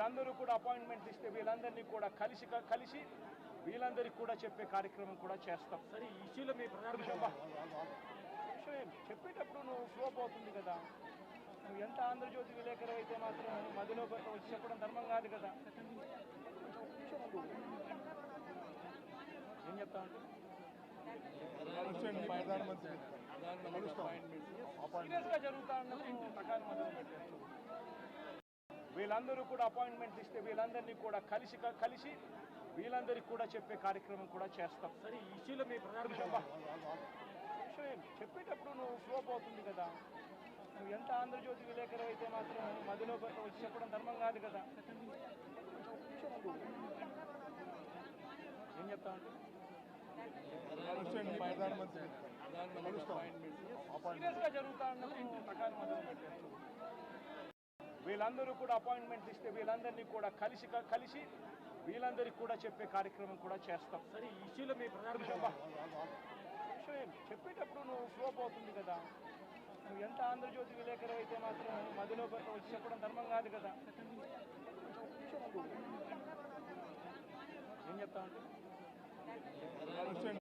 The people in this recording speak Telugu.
వీళ్ళందరూ కూడా అపాయింట్మెంట్ ఇస్తే వీళ్ళందరినీ కూడా కలిసి వీళ్ళందరికీ కూడా చెప్పే కార్యక్రమం కూడా చేస్తాం. సరే ఈ ఇష్యూలో మీ ప్రధాన విషయం చెప్పేటప్పుడు నువ్వు ఫ్లో పోతుంది కదా. నువ్వు ఎంత ఆంధ్రజ్యోతి విలేకరు అయితే మాత్రం మధ్యలో వచ్చి చెప్పడం ధర్మం కాదు కదా. ఏం చెప్తా అంటే సీరియస్గా జరుగుతా అన్నప్పుడు ప్రకారం మొదలు పెట్టారు. వీళ్ళందరూ కూడా అపాయింట్మెంట్ ఇస్తే వీళ్ళందరినీ కూడా కలిసి వీళ్ళందరికీ కూడా చెప్పే కార్యక్రమం కూడా చేస్తాం. సరే ఈ ఇష్యూలో మీ ప్రధాన విషయం చెప్పేటప్పుడు నువ్వు ఫ్లో పోతుంది కదా. నువ్వు ఎంత ఆంధ్రజ్యోతి విలేకరు అయితే మాత్రం మధ్యలో వచ్చి చెప్పడం ధర్మం కాదు కదా. ఏం చెప్తా అంటే సీరియస్గా జరుగుతా అన్నప్పుడు ప్రకారం మొదలు పెట్టారు. వీళ్ళందరూ కూడా అపాయింట్మెంట్ ఇస్తే వీళ్ళందరినీ కూడా కలిసి వీళ్ళందరికీ కూడా చెప్పే కార్యక్రమం కూడా చేస్తాం. సరే ఈ ఇష్యూలో మీ ప్రధాన విషయం చెప్పేటప్పుడు నువ్వు ఫ్లో పోతుంది కదా. నువ్వు ఎంత ఆంధ్రజ్యోతి విలేకరు అయితే మాత్రం మధ్యలో వచ్చి చెప్పడం ధర్మం కాదు కదా. ఏం చెప్తా అంటే